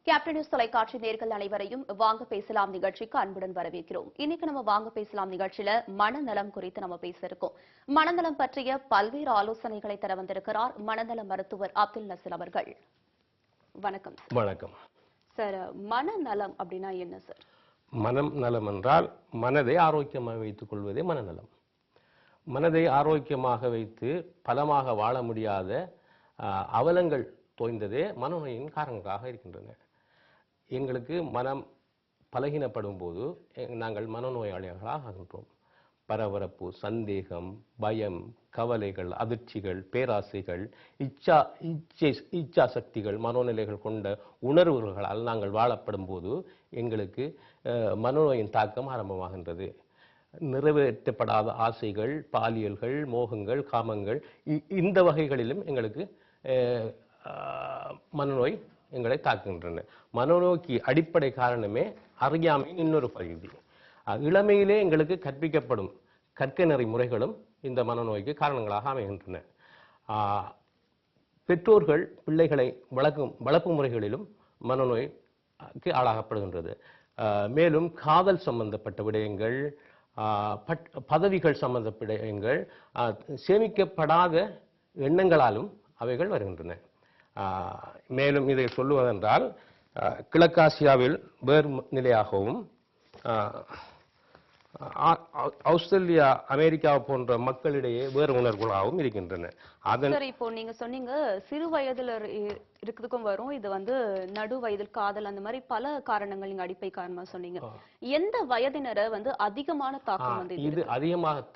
Captain news தொலைக்காட்சி நேயர்கள் அனைவரையும் வாங்க பேசலாம் நிகழ்ச்சிக்கு அன்புடன் வரவேற்கிறோம். இன்னைக்கு நம்ம வாங்க பேசலாம் நிகழ்ச்சியில மனநலம் குறித்து நம்ம பேச இருக்கோம். மனநலம் பற்றிய பல்வேறு ஆலோசனைகளை தர வந்திருக்கிறார் மனநல மருத்துவர் அப்துல் நசீர் அவர்கள். வணக்கம் சார். வணக்கம் சார். மனநலம் அப்படின்னா என்ன சார்? மனம் நலம் என்றால் மனதை ஆரோக்கியமாக வைத்துக் கொள்வதே மனநலம். மனதை ஆரோக்கியமாக வைத்து பலமாக வாழ முடியாத அவலங்கள் தோய்ந்ததே மனநோயின் காரணங்களாக இருக்கின்றன. எங்களுக்கு மனம் பலகீனப்படும் போது நாங்கள் மனநோயாளிகளாக ஆகின்றோம். பரபரப்பு, சந்தேகம், பயம், கவலைகள், அதிர்ச்சிகள், பேராசைகள், இச்சா சக்திகள், மனோநிலைகள் கொண்ட உணர்வுகளால் நாங்கள் வாழப்படும் போது எங்களுக்கு மனநோயின் தாக்கம் ஆரம்பமாகின்றது. நிறைவேற்றப்படாத ஆசைகள், பாலியல்கள், மோகங்கள், காமங்கள் இந்த வகைகளிலும் எங்களுக்கு மனநோய் எங்களை தாக்குகின்றன. மனநோய்க்கு அடிப்படை காரணமே அறியாமையின் இன்னொரு பகுதி. இளமையிலே எங்களுக்கு கற்பிக்கப்படும் கற்கை நெறி முறைகளும் இந்த மனநோய்க்கு காரணங்களாக அமைகின்றன. பெற்றோர்கள் பிள்ளைகளை வளர்ப்பு முறைகளிலும் மனநோய்க்கு ஆளாகப்படுகின்றது. மேலும் காதல் சம்பந்தப்பட்ட விடயங்கள், பதவிகள் சம்பந்தப்பட்ட விடயங்கள், சேமிக்கப்படாத எண்ணங்களாலும் அவைகள் வருகின்றன. மேலும் இதை சொல்லுவதென்றால் கிழக்காசியாவில் வேறு நிலையாகவும் ஆஸ்திரேலியா, அமெரிக்கா போன்ற மக்களிடையே வேறு உணர்வுகளாகவும் இருக்கின்றன. இப்போ நீங்க சொன்னீங்க சிறு வயதுல இருக்கிறதுக்கும் வரும், இது நடு வயதில் காதல், அந்த மாதிரி பல காரணங்கள் நீங்க அடிப்படை காரணமா சொன்னீங்க. எந்த வயதினரை அதிகமான தாக்கம் இது அதிகமாக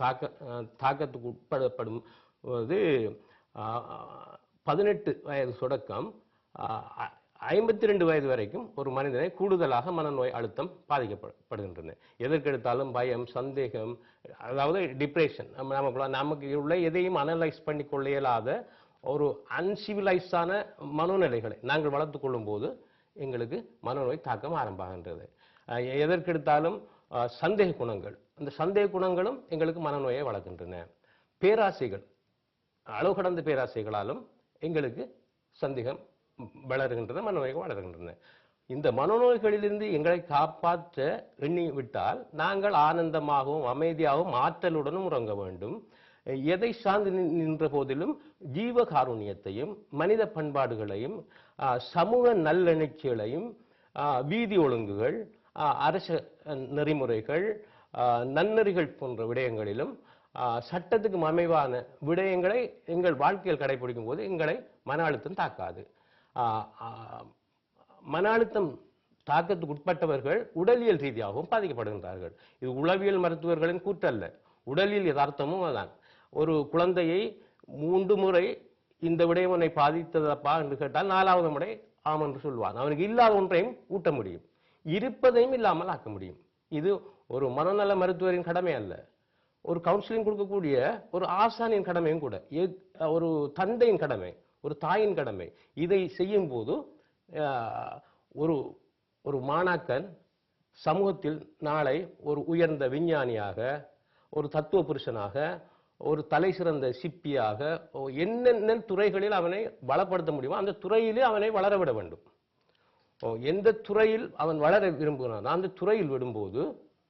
தாக்கத்துக்கு உட்படப்படும் போது 18 வயது தொடக்கம் 52 வயது வரைக்கும் ஒரு மனிதனை கூடுதலாக மனநோய் அழுத்தம் பாதிக்கப்படுகின்றன. எதற்கெடுத்தாலும் பயம், சந்தேகம், அதாவது டிப்ரெஷன், நமக்கு உள்ள எதையும் அனலைஸ் பண்ணி கொள்ள இயலாத ஒரு அன்சிவிலைஸான மனோநிலைகளை நாங்கள் வளர்த்து கொள்ளும் போது எங்களுக்கு மனநோய் தாக்கம் ஆரம்பமாகின்றது. எதற்கெடுத்தாலும் சந்தேக குணங்கள், அந்த சந்தேக குணங்களும் எங்களுக்கு மனநோயை வளர்க்கின்றன. பேராசைகள், அளவு கடந்த பேராசைகளாலும் எங்களுக்கு சந்தேகம் வளர்கின்றன, மனநோய்கள் வளர்கின்றன. இந்த மனநோய்களிலிருந்து எங்களை காப்பாற்ற எண்ணி விட்டால் நாங்கள் ஆனந்தமாகவும் அமைதியாகவும் ஆற்றலுடனும் உறங்க வேண்டும். எதை சார்ந்து நின்ற போதிலும் ஜீவ காருண்யத்தையும் மனித பண்பாடுகளையும் சமூக நல்லெண்ணெய்ச்சிகளையும் வீதி ஒழுங்குகள், அரச நெறிமுறைகள், நன்னெறிகள் போன்ற விடயங்களிலும் சட்டத்துக்கு அமைவான விடயங்களை எங்கள் வாழ்க்கையில் கடைபிடிக்கும் போது எங்களை மன அழுத்தம் தாக்காது. மன அழுத்தம் தாக்கத்துக்கு உட்பட்டவர்கள் உடலியல் ரீதியாகவும் பாதிக்கப்படுகின்றார்கள். இது உளவியல் மருத்துவர்களின் கூற்றல்ல, உடலியல் யதார்த்தமும் அதான். ஒரு குழந்தையை 3 முறை இந்த விடயம் உன்னை பாதித்ததப்பா என்று கேட்டால் 4வது முறை ஆம் என்று சொல்வான். அவனுக்கு இல்லாத ஒன்றையும் ஊட்ட முடியும், இருப்பதையும் இல்லாமல் ஆக்க முடியும். இது ஒரு மனநல மருத்துவரின் கடமை அல்ல, ஒரு கவுன்சிலிங் கொடுக்கக்கூடிய ஒரு ஆசானின் கடமையும் கூட, ஒரு தந்தையின் கடமை, ஒரு தாயின் கடமை. இதை செய்யும் போது ஒரு மாணாக்கன் சமூகத்தில் நாளை ஒரு உயர்ந்த விஞ்ஞானியாக, ஒரு தத்துவ புருஷனாக, ஒரு தலை சிறந்த சிப்பியாக, என்னென்ன துறைகளில் அவனை வளப்படுத்த முடியுமோ அந்த துறையிலே அவனை வளரவிட வேண்டும். எந்த துறையில் அவன் வளர விரும்புகிறான் அந்த துறையில் விடும்போது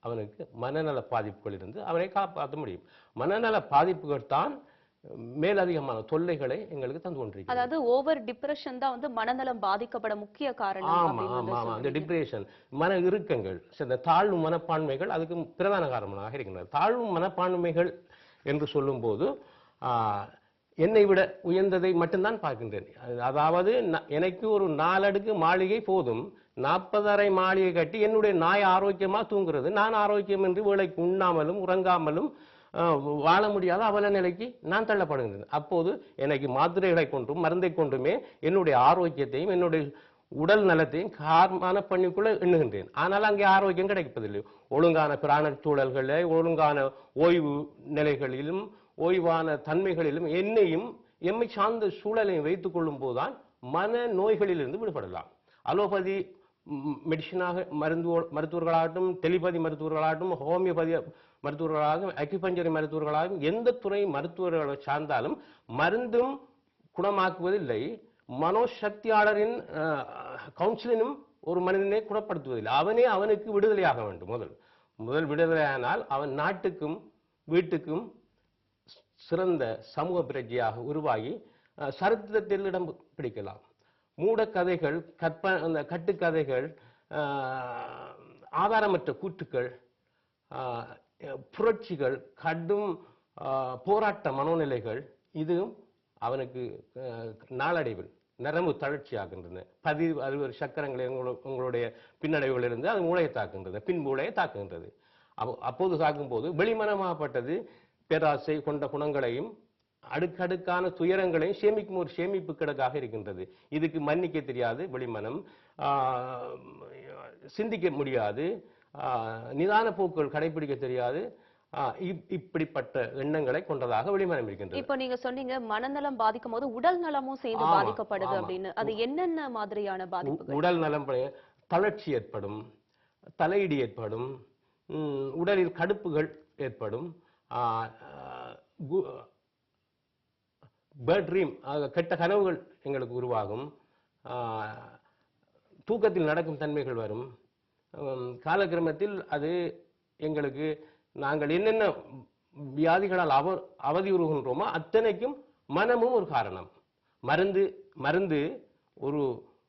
அவனுக்கு மனநல பாதிப்புகளிலிருந்து அவனை காப்பாற்ற முடியும். மனநல பாதிப்புகள் தான் மேலதிகமான தொல்லைகளை எங்களுக்கு தந்து கொண்டிருக்கிறது. அதாவது ஓவர் டிப்ரெஷன் தான் மனநலம் பாதிக்கப்பட முக்கிய காரணம். அந்த டிப்ரெஷன், மன இறுக்கங்கள், இந்த தாழ்வு மனப்பான்மைகள் அதுக்கு பிரதான காரணமாக இருக்கின்றன. தாழ்வு மனப்பான்மைகள் என்று சொல்லும் போது என்னை விட உயர்ந்ததை மட்டும்தான் பார்க்கின்றேன். அதாவது எனக்கு ஒரு 4 அடுக்கு மாளிகை போதும், 40 அறை மாளிகை கட்டி என்னுடைய நாய் ஆரோக்கியமா தூங்குறது, நான் ஆரோக்கியம் என்று வேலைக்கு உண்ணாமலும் உறங்காமலும் வாழ முடியாத அவல நிலைக்கு நான் தள்ளப்படுகின்றேன். அப்போது எனக்கு மாத்திரைகளை கொண்டும் மருந்தை கொண்டுமே என்னுடைய ஆரோக்கியத்தையும் என்னுடைய உடல் நலத்தையும் காரணமான பண்ணிக்குள்ள எண்ணுகின்றேன். ஆனால் அங்கே ஆரோக்கியம் கிடைப்பதில்லை. ஒழுங்கான பிராண சூழல்களை, ஒழுங்கான ஓய்வு நிலைகளிலும் ஓய்வான தன்மைகளிலும் என்னையும் எம்மை சார்ந்த சூழலையும் வைத்துக் கொள்ளும் போதுதான் மன நோய்களிலிருந்து விடுபடலாம். அலோபதி மெடிசினாக மருத்துவர்களாகட்டும், டெலிபதி மருத்துவர்களாகட்டும், ஹோமியோபதி மருத்துவர்களாகவும், அக்யூபஞ்சரி மருத்துவர்களாகவும், எந்த துறை மருத்துவர்களை சார்ந்தாலும் மருந்தும் குணமாக்குவதில்லை, மனோசக்தியாளரின் கவுன்சிலினும் ஒரு மனிதனை குணப்படுத்துவதில்லை. அவனே அவனுக்கு விடுதலையாக வேண்டும். முதல் விடுதலையானால் அவன் நாட்டுக்கும் வீட்டுக்கும் சிறந்த சமூக பிரஜையாக உருவாகி சரித்திரத்தில் இடம் பிடிக்கலாம். மூடக்கதைகள், அந்த கட்டுக்கதைகள், ஆதாரமற்ற கூற்றுக்கள், புரட்சிகள், கடும் போராட்ட மனோநிலைகள், இதுவும் அவனுக்கு நாளடைவில் நரம்பு தளர்ச்சியாகின்றன. 10-60 சக்கரங்களை உங்களுடைய பின்னடைவுகளிலிருந்து அது மூளையை தாக்குகின்றது, பின் மூளையை தாக்குகின்றது. அப்போது தாக்கும்போது வெளிமனமாகப்பட்டது பேராசை கொண்ட குணங்களையும் அடுக்கடுக்கான துயரங்களையும் சேமிக்கும் ஒரு சேமிப்பு கிடக்காக இருக்கின்றது. இதுக்கு மன்னிக்க தெரியாது வெளிமனம், சிந்திக்க முடியாது, நிதான போக்குகள் கடைபிடிக்க தெரியாது, இப்படிப்பட்ட எண்ணங்களை கொண்டதாக வெளிமனம் இருக்கின்றது. இப்ப நீங்க சொன்னீங்க மனநலம் பாதிக்கும் போது உடல் நலமும் சேர்ந்து பாதிக்கப்படுது அப்படின்னு. அது என்னென்ன மாதிரியான பாதிப்புகள்? உடல் நலம் தளர்ச்சி ஏற்படும், தலையிடி ஏற்படும், உடலில் கடுப்புகள் ஏற்படும், பேட் ட்ரீம், கெட்ட கனவுகள் எங்களுக்கு உருவாகும், தூக்கத்தில் நடக்கும் தன்மைகள் வரும். காலக்கிரமத்தில் அது எங்களுக்கு நாங்கள் என்னென்ன வியாதிகளால் அவதியுறுகின்றோமோ அத்தனைக்கும் மனமும் ஒரு காரணம். மருந்து ஒரு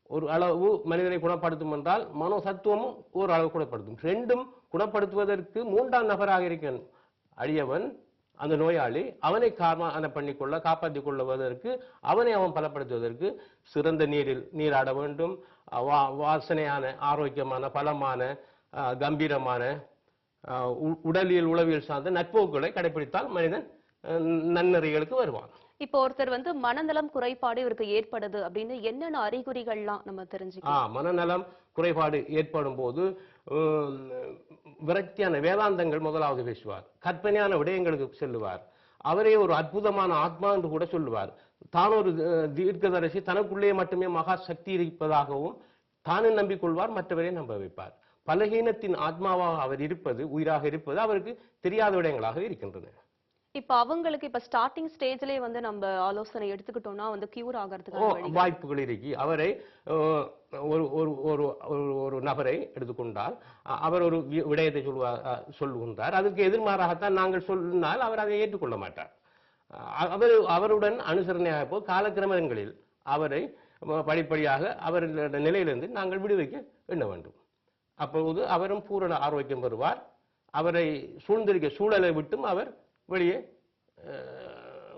ஒரு அளவு மனிதனை குணப்படுத்தும் என்றால் மனோ சத்துவமும் ஒரு அளவு குணப்படுத்தும். ரெண்டும் குணப்படுத்துவதற்கு 3ஆம் நபராக இருக்க அழியவன் அந்த நோயாளி அவனை காரணம் பண்ணிக்கொள்ள காப்பாற்றிக் கொள்வதற்கு அவனை அவன் பலப்படுத்துவதற்கு சிறந்த நீரில் நீராட வேண்டும். வாசனையான ஆரோக்கியமான பலமான கம்பீரமான உடலியல் உளவியல் சார்ந்த நட்போக்குகளை கடைபிடித்தால் மனிதன் நன்னறிகளுக்கு வருவான். இப்போ ஒருத்தர் மனநலம் குறைபாடு இவருக்கு ஏற்படுது அப்படின்னு என்னென்ன அறிகுறிகள்லாம் நம்ம தெரிஞ்சுக்கலாம்? மனநலம் குறைபாடு ஏற்படும் போது விரக்தியான வேதாந்தங்கள் முதலாவது பேசுவார், கற்பனையான விடயங்களுக்கு செல்லுவார், அவரே ஒரு அற்புதமான ஆத்மா என்று கூட சொல்லுவார். தான் ஒரு தீர்க்கதரிசி, தனக்குள்ளே மட்டுமே மகா சக்தி இருப்பதாகவும் தானும் நம்பிக்கொள்வார், மற்றவரை நம்ப வைப்பார். பலகீனத்தின் ஆத்மாவாக அவர் இருப்பது, உயிராக இருப்பது அவருக்கு தெரியாத விடயங்களாக இருக்கின்றன. இப்ப அவங்களுக்கு இப்ப ஸ்டார்டிங் ஸ்டேஜ்லயே நம்ம ஆலோசனை எடுத்துக்கிட்டோம்னா கியூர் ஆகிறதுக்கு வாய்ப்புகள் இருக்கு. அவரை ஒரு நபரை எடுத்துக்கொண்டால் அவர் ஒரு விடயத்தை சொல்லுகின்றார், அதுக்கு எதிர்மாறாகத்தான் நாங்கள் சொன்னால் அவர் அதை ஏற்றுக்கொள்ள மாட்டார். அவருடன் அனுசரணையாக போ காலக்கிரமங்களில் அவரை படிப்படியாக அவர்களுடைய நிலையிலிருந்து நாங்கள் விடுவிக்க எண்ண வேண்டும். அப்போது அவரும் பூரண ஆரோக்கியம் பெறுவார். அவரை சூழ்ந்திருக்க சூழலை விட்டும் அவர் வெளியே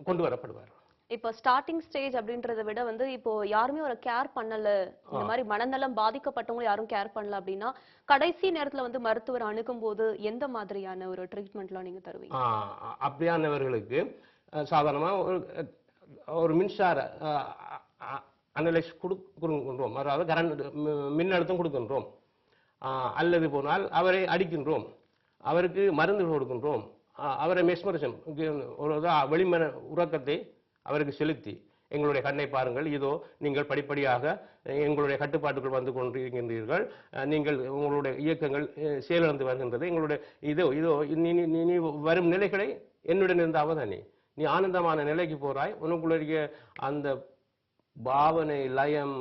கொண்டு வரப்படுவார். இப்போ ஸ்டார்டிங் ஸ்டேஜ் அப்படின்றத விட இப்போ யாருமே ஒரு கேர் பண்ணல, இந்த மாதிரி மனநலம் பாதிக்கப்பட்டவங்க யாரும் கேர் பண்ணல அப்படின்னா கடைசி நேரத்துல மருத்துவர் அணுகும் போது எந்த மாதிரியான ஒரு ட்ரீட்மெண்ட்லாம் நீங்க தருவீங்க? அப்படியானவர்களுக்கு சாதாரணமா ஒரு மின்சார அனலைஸ் கொடுக்கின்றோம், அதாவது கரண்ட் மின்னழுத்தம் கொடுக்கின்றோம். அல்லது போனால் அவரை அடிக்கின்றோம், அவருக்கு மருந்து கொடுக்கின்றோம், அவரை மெஸ்மரிசம் ஒரு வெளிமன உறக்கத்தை அவருக்கு செலுத்தி எங்களுடைய கண்ணை பாருங்கள், இதோ நீங்கள் படிப்படியாக எங்களுடைய கட்டுப்பாட்டுக்குள் வந்து கொண்டிருக்கின்றீர்கள், நீங்கள் உங்களுடைய இயக்கங்கள் செயலிழந்து வருகின்றது, எங்களுடைய இதோ நீ வரும் நிலைகளை என்னுடன் இருந்த அவதானி, நீ ஆனந்தமான நிலைக்கு போறாய், உனக்குள்ள அந்த பாவனை லயம்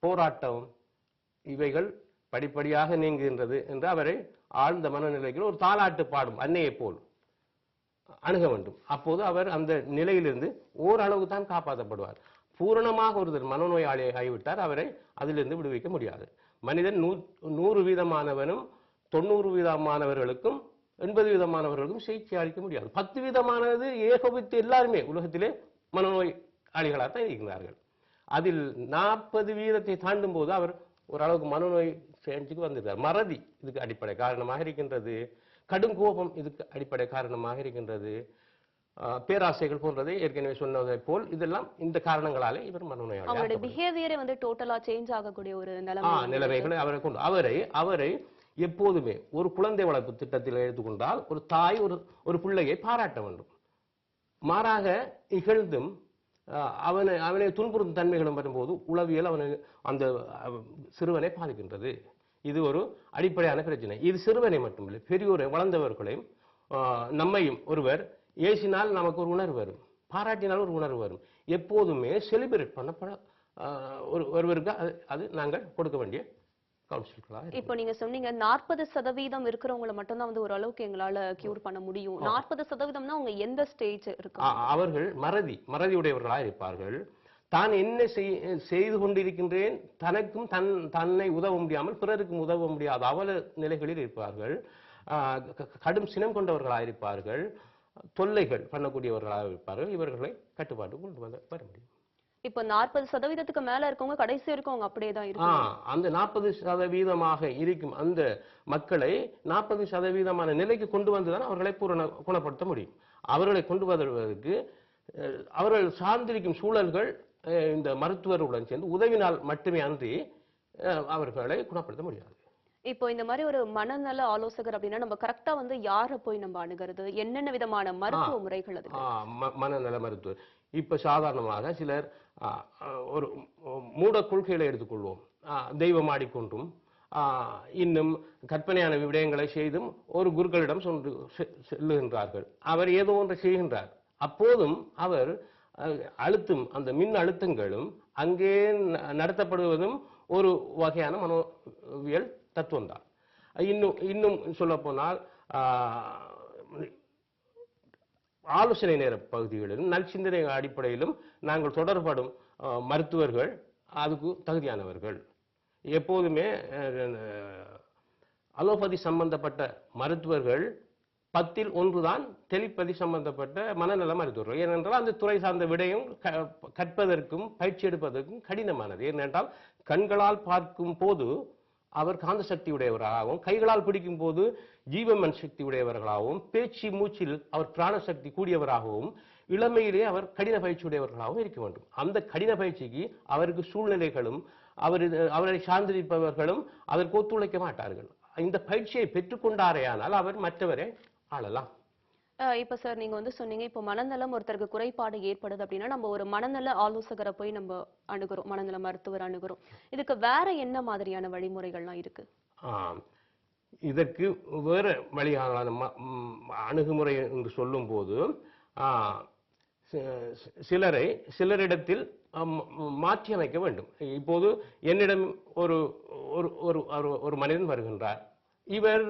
போராட்டம் இவைகள் படிப்படியாக நீங்குகின்றது என்று அவரை ஆழ்ந்த மனநிலைக்கு ஒரு தாலாட்டு பாடும் அன்னையை போல் அணுக வேண்டும். அப்போது அவர் அந்த நிலையிலிருந்து ஓரளவு தான் காப்பாற்றப்படுவார். பூரணமாக ஒருத்தர் மனநோயாளியை ஆகிவிட்டார், அவரை அதிலிருந்து விடுவிக்க முடியாது. மனிதன் 100% 90% 80% சிகிச்சை அளிக்க முடியாது. 10% ஏகோபித்து எல்லாருமே உலகத்திலே மனநோயாளிகளாகத்தான் இருக்கிறார்கள். அதில் 40% தாண்டும் போது அவர் ஓரளவுக்கு மனநோய் சேர்ந்துக்கு வந்திருக்கார். மறதி இதுக்கு அடிப்படை காரணமாக இருக்கின்றது, கடும் கோபம் இதுக்கு அடிப்படை காரணமாக இருக்கின்றது, பேராசைகள் போன்றதை ஏற்கனவே சொன்னதை போல் இதெல்லாம் இந்த காரணங்களாலே இவர் மனநோயாளி. அவருடைய பிஹேவியரே டோட்டலா சேஞ்ச் ஆகக்கூடிய ஒரு நிலைமைகளை அவரை கொண்டு அவரை எப்போதுமே ஒரு குழந்தை வளர்ப்பு திட்டத்தில் எடுத்துக்கொண்டால் ஒரு தாய் ஒரு பிள்ளையை பாராட்ட வேண்டும். மாறாக இகழ்ந்தும் அவனை துன்புறுத்தும் தன்மைகளும் வரும்போது உளவியல் அந்த சிறுவனை பாதிக்கின்றது. இது ஒரு அடிப்படையான பிரச்சனை. இது சிறுவனை மட்டுமில்லை, பெரியோரை வளர்ந்தவர்களையும் நம்மையும் ஒருவர் ஏசினால் நமக்கு ஒரு உணர்வு வரும், பாராட்டினால் ஒரு உணர்வு வரும். எப்போதுமே செலிபிரேட் பண்ணப்பட ஒருவருக்கு அது நாங்கள் கொடுக்க வேண்டிய கவுன்சிலர்களாக. இப்போ நீங்க சொன்னீங்க 40% இருக்கிறவங்கள மட்டும் தான் வந்து ஓரளவுக்கு எங்களால கியூர் பண்ண முடியும். 40%னா அவங்க எந்த ஸ்டேஜ் இருக்காங்க? அவர்கள் மறதியுடையவர்களாக இருப்பார்கள். தான் என்ன செய்து கொண்டிருக்கின்றேன், தனக்கும் தன்னை உதவ முடியாமல் பிறருக்கும் உதவ முடியாத அவல நிலைகளில் இருப்பார்கள். கடும் சினம் கொண்டவர்களாக இருப்பார்கள். தொல்லைகள் பண்ணக்கூடியவர்களாக இருப்பார்கள். இவர்களை கட்டுப்பாட்டு கொண்டு வர முடியும். இப்போ 40%க்கு மேல இருக்கவங்க கடைசி வரைக்கும் அவங்க அப்படியே தான் இருக்காங்க. அந்த 40% இருக்கும் அந்த மக்களை 40% நிலைக்கு கொண்டு வந்துதான் அவர்களை குணப்படுத்த முடியும். அவர்களை கொண்டு வருவதற்கு அவர்கள் சார்ந்திருக்கும் சூழல்கள் இந்த மருத்துவர்களுடன் சேர்ந்து உதவினால் மட்டுமே அன்றி அவர்களை குணப்படுத்த முடியாது. இப்போ இந்த மாதிரி ஒரு மனநல ஆலோசகர் அப்படின்னா நம்ம கரெக்டா வந்து யாரை போய் நம்ம அணுகிறது, என்னென்ன விதமான மருத்துவ முறைகள் அது? மனநல மருத்துவர் இப்ப சாதாரணமாக சிலர் ஒரு மூட கொள்கைகளை எடுத்துக்கொள்வோம். தெய்வம் ஆடிக்கொண்டும் இன்னும் கற்பனையான விடயங்களை செய்தும் ஒரு குருக்களிடம் செல்லுகின்றார்கள். அவர் ஏதோ ஒன்றை செய்கின்றார். அப்போதும் அவர் அழுத்தும் அந்த மின் அழுத்தங்களும் அங்கே நடத்தப்படுவதும் ஒரு வகையான மனோவியல் தத்துவம் தான். இன்னும் சொல்ல போனால் ஆலோசனை நேர பகுதிகளிலும் நற்சிந்தனை அடிப்படையிலும் நாங்கள் தொடர்படும் மருத்துவர்கள் அதுக்கு தகுதியானவர்கள். எப்போதுமே அலோபதி சம்பந்தப்பட்ட மருத்துவர்கள் 10ல் 1 தான் டெலிபதி சம்பந்தப்பட்ட மனநல மருத்துவர்கள். ஏனென்றால் அந்த துறை சார்ந்த விடயம் கற்பதற்கும் பயிற்சி எடுப்பதற்கும் கடினமானது. ஏனென்றால் கண்களால் பார்க்கும் போது அவர் காந்த சக்தி உடையவராகவும், கைகளால் பிடிக்கும் போது ஜீவமன் சக்தி உடையவர்களாகவும், பேச்சு மூச்சில் அவர் பிராண சக்தி கூடியவராகவும், இளமையிலே அவர் கடின பயிற்சி உடையவர்களாகவும் இருக்க வேண்டும். அந்த கடின பயிற்சிக்கு அவருக்கு சூழ்நிலைகளும் அவரை சார்ந்திருப்பவர்களும் அதற்கு ஒத்துழைக்க மாட்டார்கள். இந்த பயிற்சியை பெற்றுக்கொண்டாரேயானால் அவர் மற்றவரை ஆளலாம். இப்ப சார் நீங்க வந்து சொன்னீங்க இப்போ மனநலம் ஒருத்தருக்கு குறைபாடு ஏற்படுது அப்படின்னா நம்ம ஒரு மனநல ஆலோசகரை போய் நம்ம அணுகிறோம், மனநல மருத்துவர் அணுகிறோம். இதுக்கு வேற என்ன மாதிரியான வழிமுறைகள்லாம் இருக்கு? இதற்கு வேற வழியான அணுகுமுறை என்று சொல்லும் போது சிலரிடத்தில் மாற்றி அமைக்க வேண்டும். இப்போது என்னிடம் ஒரு மனிதன் வருகின்றார். இவர்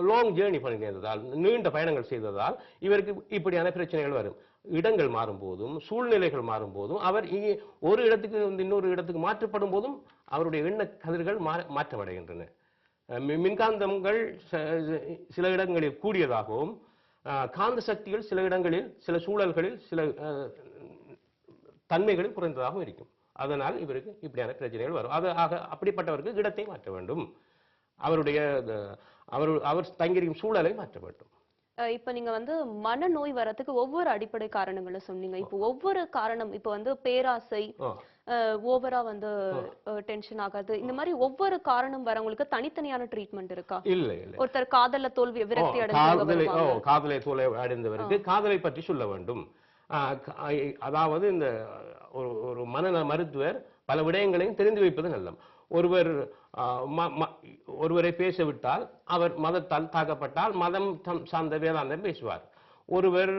லாங் ஜேர்னி பண்ணியிருந்ததால், நீண்ட பயணங்கள் செய்ததால் இவருக்கு இப்படியான பிரச்சனைகள் வரும். இடங்கள் மாறும் போதும், சூழ்நிலைகள் மாறும் போதும், அவர் ஒரு இடத்துக்கு இன்னொரு இடத்துக்கு மாற்றப்படும் போதும் அவருடைய எண்ண கதிர்கள் மாற்றமடைகின்றன. மின்காந்தங்கள் சில இடங்களில் கூடியதாகவும், காந்த சக்திகள் சில இடங்களில், சில சூழல்களில், சில தன்மைகளில் குறைந்ததாகவும் இருக்கும். அதனால் இவருக்கு இப்படியான பிரச்சனைகள் வரும். அப்படிப்பட்டவருக்கு இடத்தை மாற்ற வேண்டும். அவர் தங்கியிருக்கும் சூழலை மாற்ற வேண்டும். இப்ப நீங்க வந்து மனநோய் வரதுக்கு ஒவ்வொரு அடிப்படை காரணங்களும் சொன்னீங்க. இப்போ ஒவ்வொரு காரணம் இப்போ வந்து பேராசை, ஓவரா வந்து டென்ஷன் ஆகாது, இந்த மாதிரி ஒவ்வொரு காரணம் வரவங்களுக்கு தனித்தனியான ட்ரீட்மெண்ட் இருக்கா? இல்ல. ஒருத்தர் காதல தோல்வி விரக்தி காதலை தோல்வி அடைந்தவருக்கு காதலை பற்றி சொல்ல வேண்டும். அதாவது இந்த ஒரு மனநல மருத்துவர் பல விடயங்களையும் தெரிந்து வைப்பது நல்லது. ஒருவரை பேசவிட்டால் அவர் மதத்தால் தாக்கப்பட்டால் மதம் சார்ந்த வேதாந்தம் பேசுவார். ஒருவர்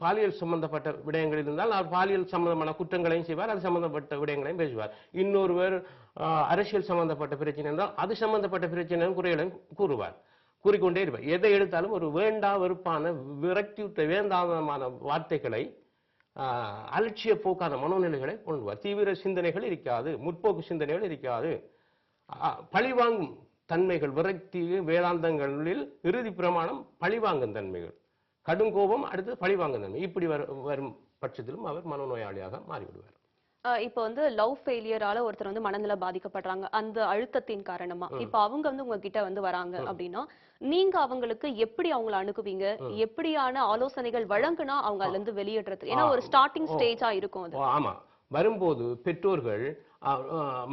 பாலியல் சம்பந்தப்பட்ட விடயங்கள் இருந்தால் அவர் பாலியல் சம்பந்தமான குற்றங்களையும் செய்வார், அது சம்பந்தப்பட்ட விடயங்களையும் பேசுவார். இன்னொருவர் அரசியல் சம்பந்தப்பட்ட பிரச்சனை என்றால் அது சம்பந்தப்பட்ட பிரச்சனையும் குறைகளையும் கூறிக்கொண்டே இருப்பார். எதை எடுத்தாலும் ஒரு வேண்டா வெறுப்பான விரக்தியுற்ற வேந்தாந்தமான வார்த்தைகளை, அலட்சிய போக்கான மனோநிலைகளை கொண்டுவார். தீவிர சிந்தனைகள் இருக்காது, முற்போக்கு சிந்தனைகள் இருக்காது. பழிவாங்கும் தன்மைகள், விரக்தி வேதாந்தங்களில் இறுதி பிரமாணம் பழிவாங்கும் தன்மைகள், கடும் கோபம், அடுத்து பழிவாங்கும் தன்மை. இப்படி வரும் பட்சத்திலும் அவர் மனநோயாளியாக மாறிவிடுவார். இப்ப வந்து லவ் ஃபெயிலியரால ஒருத்தர் வந்து மனநல பாதிக்கப்படுறாங்க அந்த அழுத்தத்தின் காரணமா. இப்ப அவங்க வந்து உங்ககிட்ட வந்து வராங்க அப்படின்னா நீங்க அவங்களுக்கு எப்படி அவங்களை அணுகுவீங்க, எப்படியான ஆலோசனைகள் வழங்கினா அவங்க அதுல இருந்து வெளியேறது? ஏன்னா ஒரு ஸ்டார்டிங் ஸ்டேஜா இருக்கும் அது. ஆமா, வரும்போது பெற்றோர்கள்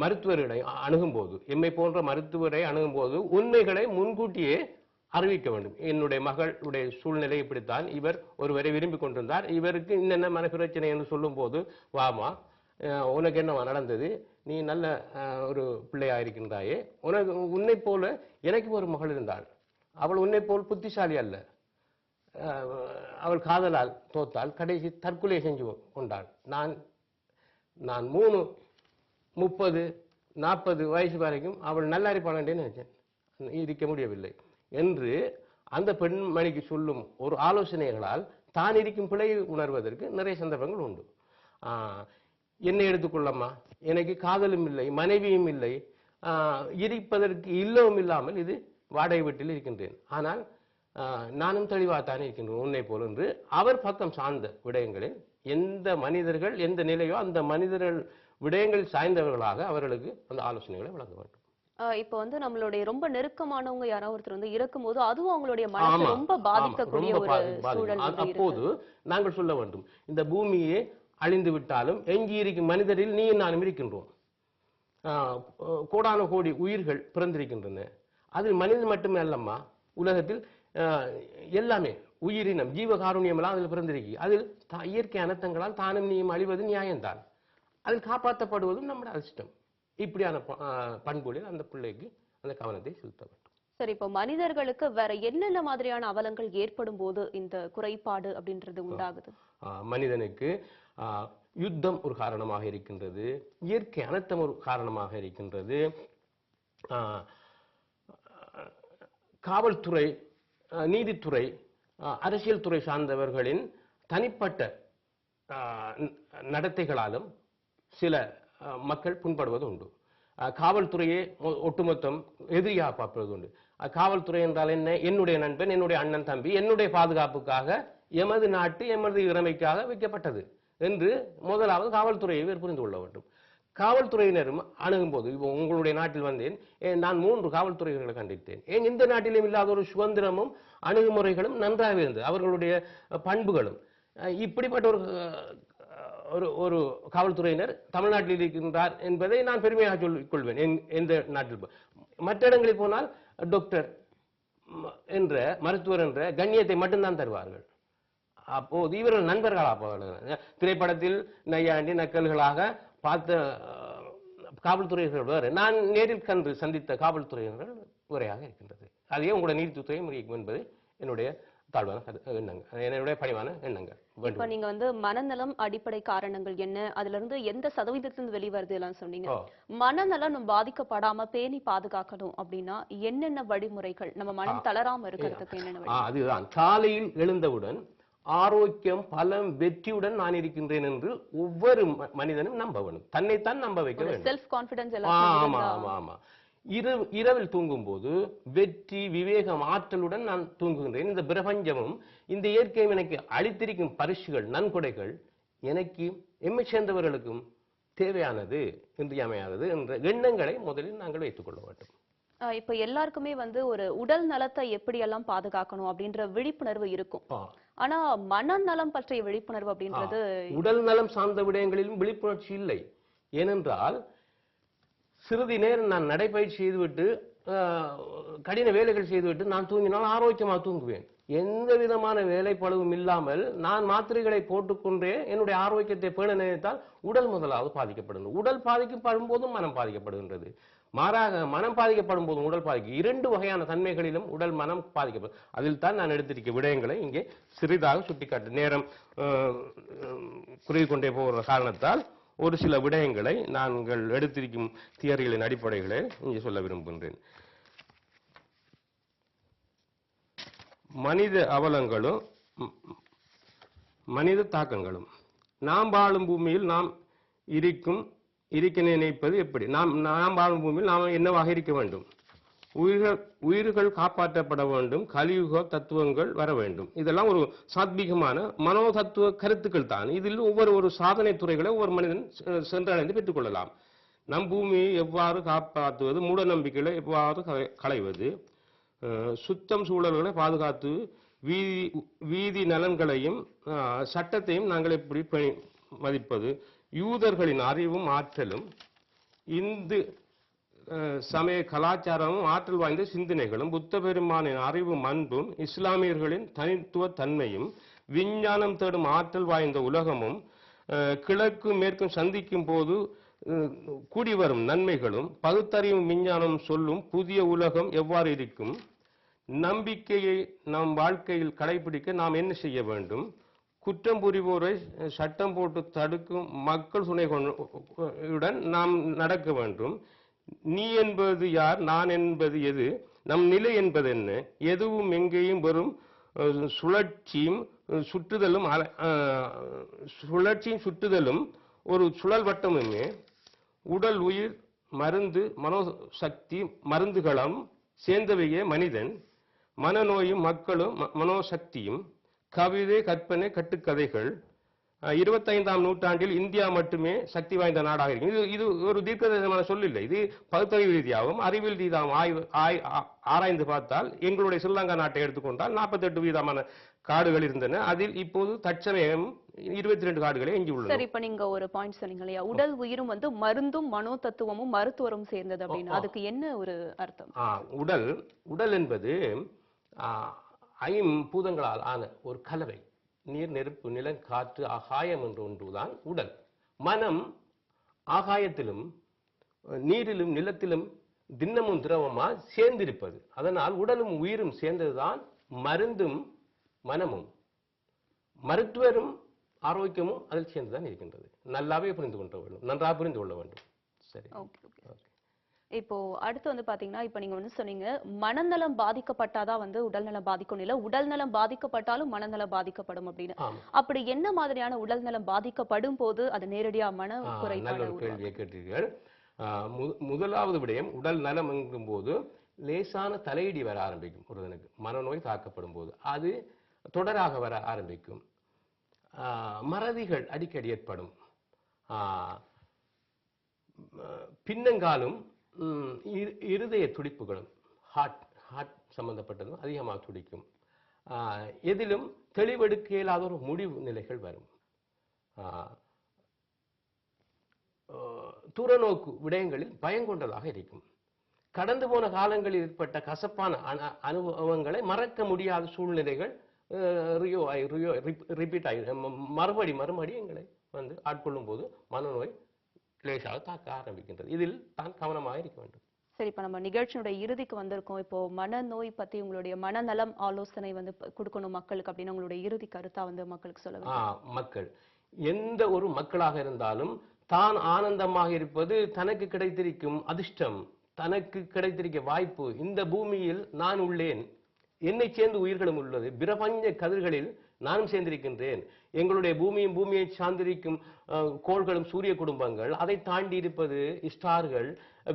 மருத்துவரை அணுகும் போது, எம்மை போன்ற மருத்துவரை அணுகும் போது உண்மைகளை முன்கூட்டியே அறிவிக்க வேண்டும். என்னுடைய மகளுடைய சூழ்நிலை இப்படித்தான், இவர் ஒருவரை விரும்பி கொண்டிருந்தார், இவருக்கு இன்னென்ன மனப்பிரச்சனை என்று சொல்லும் போது, வாமா உனக்கு என்னவா நடந்தது, நீ நல்ல ஒரு பிள்ளையா இருக்கின்றாயே, உன்னை போல எனக்கு ஒரு மகள் இருந்தாள், அவள் உன்னை போல் புத்திசாலி அல்ல, அவள் காதலால் தோத்தால் கடைசி தற்கொலை செஞ்சு கொண்டாள், நான் 3, 30, 40 வயசு வரைக்கும் அவள் நல்லா இருப்பாளேன்னு நினைச்சேன். இருக்க முடியவில்லை என்று அந்த பெண்மணிக்கு சொல்லும் ஒரு ஆலோசனைகளால் தான் இருக்கும் பிழையை உணர்வதற்கு நிறைய சந்தர்ப்பங்கள் உண்டு. என்னை எடுத்துக்கொள்ளம்மா, எனக்கு காதலும் இல்லை, மனைவியும் இல்லை, இருப்பதற்கு இல்லவும் இல்லாமல் இது வாடகை வீட்டில் இருக்கின்றேன். ஆனால் நானும் தெளிவாகத்தானே இருக்கின்றேன் உன்னை போல் என்று அவர் பக்கம் சார்ந்த விடயங்களில் எந்த மனிதர்கள் எந்த நிலையோ அந்த மனிதர்கள் விடயங்கள் சாய்ந்தவர்களாக அவர்களுக்கு அந்த ஆலோசனைகளை வழங்க வேண்டும். இப்ப வந்து நம்மளுடைய ரொம்ப நெருக்கமானவங்க யாராவது ஒருத்தர் வந்து இருக்கும்போது அதுவும் அவங்களுடைய மனசை ரொம்ப பாதிக்கக்கூடிய ஒரு சூழல். அப்போது நாங்கள் சொல்ல வேண்டும், இந்த பூமியே அழிந்து விட்டாலும் எஞ்சி இருக்கும் மனிதரில் நீயும் நானும் இருக்கின்றோம். கோடான கோடி உயிர்கள் பிறந்திருக்கின்றன. அது மனிதன் மட்டுமே அல்லம்மா, உலகத்தில் எல்லாமே உயிரினம் ஜீவகாருண்யம் எல்லாம் அதில் பிறந்திருக்கு. அதில் இயற்கை அனர்த்தங்களால் தானும் நீயும் அழிவது நியாயம்தான். அதில் காப்பாற்றப்படுவதும் நம்முடைய அதிர்ஷ்டம். இப்படியான பண்புகளில் அந்த பிள்ளைக்கு அந்த கவனத்தை செலுத்த வேண்டும். சரி, இப்போ மனிதர்களுக்கு வேற என்னென்ன மாதிரியான அவலங்கள் ஏற்படும் போது இந்த குறைபாடு அப்படின்றது உண்டாகுது? மனிதனுக்கு யுத்தம் ஒரு காரணமாக இருக்கின்றது, இயற்கை அனர்த்தம் ஒரு காரணமாக இருக்கின்றது, காவல்துறை, நீதித்துறை, அரசியல் துறை சார்ந்தவர்களின் தனிப்பட்ட நடத்தைகளாலும் சில மக்கள் புண்படுவது உண்டு. காவல்துறையே ஒட்டுமொத்தம் எதிரியாக பார்ப்பது உண்டு. காவல்துறை என்றால் என்ன? என்னுடைய நண்பன், என்னுடைய அண்ணன், தம்பி, என்னுடைய பாதுகாப்புக்காக, எமது நாட்டு எமது இறமைக்காக வைக்கப்பட்டது என்று முதலாவது காவல்துறையை புரிந்து கொள்ள வேண்டும். காவல்துறையினரும் அணுகும் போது, இப்போ உங்களுடைய நாட்டில் வந்தேன், நான் 3 காவல்துறைகளை கண்டித்தேன். எந்த நாட்டிலும் இல்லாத ஒரு சுதந்திரமும் அணுகுமுறைகளும் நன்றாக இருந்தது, அவர்களுடைய பண்புகளும். இப்படிப்பட்ட ஒரு காவல்துறையினர் தமிழ்நாட்டில் இருக்கின்றார் என்பதை நான் பெருமையாக சொல்லிக் கொள்வேன். எந்த நாட்டில் மற்ற இடங்களில் போனால் டாக்டர் என்ற மருத்துவர் என்ற கண்ணியத்தை மட்டும்தான் தருவார்கள். அப்போது இவர்கள் நண்பர்களாக திரைப்படத்தில் நையாண்டி நக்கல்களாக பார்த்த காவல்துறையினர் வேறு, நான் நேரில் கண்டு சந்தித்த காவல்துறையினர்கள் உரையாக இருக்கின்றது. அதையே உங்களுடைய நீதித்துறை முறியும் என்பது என்னுடைய தாழ்வான எண்ணங்கள், என்னுடைய பணிவான எண்ணங்கள். இப்ப நீங்க வந்து மனநலம் அடிப்படை காரணங்கள் என்ன, அதுல இருந்து எந்த சதவீதத்திலிருந்து வெளிவருது எல்லாம் சொன்னீங்க. மனநலம் பாதிக்கப்படாம பேணி பாதுகாக்கணும் அப்படின்னா என்னென்ன வழிமுறைகள், நம்ம மனம் தளராம இருக்கிறதுக்கு என்னென்ன? அதுதான், காலையில் எழுந்தவுடன் ஆரோக்கியம், பலம், வெற்றியுடன் நான் இருக்கின்றேன் என்று ஒவ்வொரு மனிதனும் நம்ப வேண்டும், தன்னைத்தான் நம்ப வைக்க வேண்டும். Self confidence. ஆமா ஆமா ஆமா. இரவில் தூங்கும் போது வெற்றி, விவேகம், ஆற்றலுடன் நான் தூங்குகின்றேன். இந்த பிரபஞ்சமும் இந்த இயற்கையும் எனக்கு அளித்திருக்கும் பரிசுகள், நன்கொடைகள் எனக்கு எம்மை சேர்ந்தவர்களுக்கும் தேவையானது, இன்றியமையாதது என்ற எண்ணங்களை முதலில் நாங்கள் வைத்துக் கொள்ள வேண்டும். இப்ப எல்லாருக்குமே வந்து ஒரு உடல் நலத்தை எப்படி எல்லாம் பாதுகாக்கணும் அப்படின்ற விழிப்புணர்வு இருக்கும். ஆனா மனநலம் பற்றிய விழிப்புணர்வு அப்படின்றது, உடல் நலம் சார்ந்த விடயங்களிலும் விழிப்புணர்ச்சி இல்லை. ஏனென்றால் சிறிது நேரம் நான் நடைபயிற்சி செய்துவிட்டு, கடின வேலைகள் செய்துவிட்டு நான் தூங்கினால் ஆரோக்கியமாக தூங்குவேன். எந்த விதமான வேலைப்பளவும் இல்லாமல் நான் மாத்திரைகளை போட்டுக்கொண்டே என்னுடைய ஆரோக்கியத்தை பேண நினைத்தால் உடல் முதலாவது பாதிக்கப்படுகிறது. உடல் பாதிக்கப்படும் போதும் மனம் பாதிக்கப்படுகின்றது. மாறாக மனம் பாதிக்கப்படும் போதும் உடல் பாதிக்கும். 2 வகையான தன்மைகளிலும் உடல் மனம் பாதிக்கப்படும். அதில் தான் நான் எடுத்திருக்க விடயங்களை இங்கே சிறிதாக சுட்டிக்காட்டு, நேரம் குறுகிக் கொண்டே போகிற காரணத்தால் ஒரு சில விடயங்களை நாங்கள் எடுத்திருக்கும் தியரிகளின் அடிப்படைகளை இங்கே சொல்ல விரும்புகின்றேன். மனித அவலங்களும் மனித தாக்கங்களும். நாம் வாழும் பூமியில் நாம் இருக்க நினைப்பது எப்படி? நாம் வாழும் பூமியில் நாம் என்னவாக இருக்க வேண்டும்? உயிர்கள் காப்பாற்றப்பட வேண்டும், கலியுக தத்துவங்கள் வர வேண்டும். இதெல்லாம் ஒரு சாத்வீகமான மனோ தத்துவ கருத்துக்கள் தான். இதில் ஒவ்வொரு சாதனை துறைகளை ஒவ்வொரு மனிதன் சென்றடைந்து பெற்றுக் கொள்ளலாம். நம் பூமியை எவ்வாறு காப்பாற்றுவது, மூட நம்பிக்கைகளை எவ்வாறு களைவது, சுத்தம் சூழல்களை பாதுகாத்து வீதி நலன்களையும் சட்டத்தையும் நாங்கள் எப்படி மதிப்பது, யூதர்களின் அறிவும் ஆற்றலும், இந்து சமய கலாச்சாரமும் ஆற்றல் வாய்ந்த சிந்தனைகளும், புத்த பெருமானின் அறிவும் அன்பும், இஸ்லாமியர்களின் தனித்துவ தன்மையும், விஞ்ஞானம் தேடும் ஆற்றல் வாய்ந்த உலகமும், கிழக்கும் மேற்கும் சந்திக்கும் போது கூடி வரும் நன்மைகளும், பகுத்தறிவும் விஞ்ஞானம் சொல்லும் புதிய உலகம் எவ்வாறு இருக்கும், நம்பிக்கையை நம் வாழ்க்கையில் கடைபிடிக்க நாம் என்ன செய்ய வேண்டும், குற்றம் புரிவோரை சட்டம் போட்டு தடுக்கும் மக்கள் துணையுடன் நாம் நடக்க வேண்டும், நீ என்பது யார், நான் என்பது எது, நம் நிலை என்பது என்ன, எதுவும் எங்கேயும் வரும் சுழற்சியும் சுற்றுதலும் சுற்றுதலும் ஒரு சுழல் வட்டமுமே, உடல் உயிர் மருந்து மனோசக்தி மருந்துகளம் சேர்ந்தவையே மனிதன், மனநோயும் மக்களும் மனோசக்தியும், கவிதை கற்பனை கட்டுக்கதைகள், 25ஆம் நூற்றாண்டில் இந்தியா மட்டுமே சக்தி வாய்ந்த நாடாக இருக்கு. இது ஒரு தீர்க்கதரிசனமான சொல்லில்லை. இது பகுத்தறிவு ரீதியாகவும் அறிவியல் ரீதியாகவும் ஆராய்ந்து பார்த்தால், எங்களுடைய ஸ்ரீலங்கா நாட்டை எடுத்துக்கொண்டால் 48% காடுகள் இருந்தன. அதில் இப்போது தற்சமயம் 22 காடுகளே எஞ்சி உள்ளன. சரி, இப்ப நீங்க ஒரு பாயிண்ட் சொன்னீங்க இல்லையா, உடல் உயிரும் வந்து மருந்தும் மனோ தத்துவமும் மருத்துவரும் சேர்ந்தது அப்படின்னு, அதுக்கு என்ன ஒரு அர்த்தம்? உடல் என்பது ஐம்பூதங்களால் ஆன ஒரு கலவை. நீர், நெருப்பு, நிலம், காற்று, ஆகாயம் என்ற ஒன்றுதான் உடல். மனம் ஆகாயத்திலும் நீரிலும் நிலத்திலும் திண்ணமும் திரவமா சேர்ந்திருப்பது. அதனால் உடலும் உயிரும் சேர்ந்ததுதான் மருந்தும் மனமும். மருத்துவரும் ஆரோக்கியமும் அதில் சேர்ந்துதான் இருக்கின்றது. நல்லாவே புரிந்து கொள்ள வேண்டும், நன்றாக புரிந்து கொள்ள வேண்டும். சரி, இப்போ அடுத்து வந்து பாத்தீங்கன்னா, இப்ப நீங்க வந்து சொன்னீங்க மனநலம் பாதிக்கப்பட்டாதான் வந்து உடல்நலம் பாதிக்கும் இல்ல, உடல் நலம் பாதிக்கப்பட்டாலும் மனநலம் பாதிக்கப்படும் அப்படின்னு. அப்படி என்ன மாதிரியான உடல் நலம் பாதிக்கப்படும் போது அது நேரடியா மன குறைபாடு? கேள்வியை கேட்டீர்கள். முதலாவது விடயம், உடல் நலம் என்கும் போது லேசான தலையிடி வர ஆரம்பிக்கும். ஒருவனுக்கு மனநோய் தாக்கப்படும் போது அது தொடராக வர ஆரம்பிக்கும். மறதிகள் அடிக்கடி ஏற்படும். பின்னங்காலும் இருதய துடிப்புகளும் ஹார்ட் சம்பந்தப்பட்டதும் அதிகமாக துடிக்கும். எதிலும் தெளிவெடுக்க இயலாத ஒரு முடிவு நிலைகள் வரும். தூரநோக்கு விடயங்களில் பயங்கொண்டதாக இருக்கும். கடந்து போன காலங்களில் ஏற்பட்ட கசப்பான அனுபவங்களை மறக்க முடியாத சூழ்நிலைகள் ரிப்பீட் ஆகி மறுபடி எங்களை வந்து ஆட்கொள்ளும் போது மனநோய் லேசாக தாக்க ஆரம்பிக்கின்றது. இதில் தான் கவனமாக இருக்க வேண்டும். சரி, இப்ப நம்ம நிகழ்ச்சியுடைய இறுதிக்கு வந்திருக்கோம். இப்போ மனநோய் பத்தி உங்களுடைய மனநலம் ஆலோசனை வந்து கொடுக்கணும் மக்களுக்கு அப்படின்னு உங்களுடைய இறுதி கருத்தா வந்து மக்களுக்கு சொல்ல வேண்டும். மக்கள் எந்த ஒரு மக்களாக இருந்தாலும் தான் ஆனந்தமாக இருப்பது தனக்கு கிடைத்திருக்கும் அதிர்ஷ்டம், தனக்கு கிடைத்திருக்க வாய்ப்பு. இந்த பூமியில் நான் உள்ளேன், என்னை சேர்ந்து உயிர்களும் உள்ளது, பிரபஞ்ச கதிர்களில் நானும் சேர்ந்திருக்கின்றேன். எங்களுடைய பூமியை சார்ந்திருக்கும் கோள்களும் சூரிய குடும்பங்கள், அதை தாண்டி இருப்பது ஸ்டார்கள்,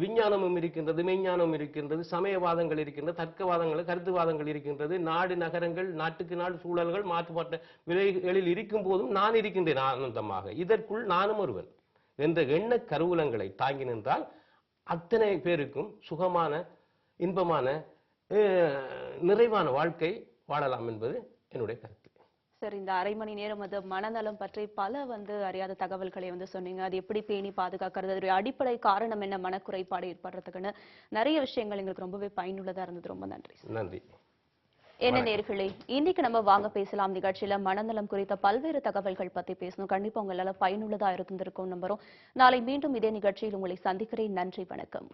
விஞ்ஞானமும் இருக்கின்றது, மெய்ஞானமும் இருக்கின்றது, சமயவாதங்கள் இருக்கின்றது, தர்க்கவாதங்கள், கருத்துவாதங்கள் இருக்கின்றது, நாடு நகரங்கள், நாட்டுக்கு நாடு சூழல்கள் மாற்றுப்பாட்ட விலைகளில் இருக்கும் போதும் நான் இருக்கின்றேன் ஆனந்தமாக. இதற்குள் நானும் ஒருவன் என்ற எண்ண கருவூலங்களை தாங்கி நின்றால் அத்தனை பேருக்கும் சுகமான, இன்பமான, நிறைவான வாழ்க்கை வாழலாம் என்பது என்னுடைய கருத்து. சரி, இந்த அரை மணி நேரம் வந்து மனநலம் பற்றி பல வந்து அறியாத தகவல்களை வந்து சொன்னீங்க. அது எப்படி பேணி பாதுகாக்கிறது, அதோட அடிப்படை காரணம் என்ன, மனக்குறைபாடு ஏற்படுறதுக்குன்னு நிறைய விஷயங்கள் எங்களுக்கு ரொம்பவே பயனுள்ளதா இருந்தது. ரொம்ப நன்றி. நன்றி. என்ன நேர்களே, இன்னைக்கு நம்ம வாங்க பேசலாம் நிகழ்ச்சியில மனநலம் குறித்த பல்வேறு தகவல்கள் பத்தி பேசணும். கண்டிப்பா உங்களால பயனுள்ளதா இருந்திருக்கும் நம்புறோம். நாளை மீண்டும் இதே நிகழ்ச்சியில் உங்களை சந்திக்கிறேன். நன்றி, வணக்கம்.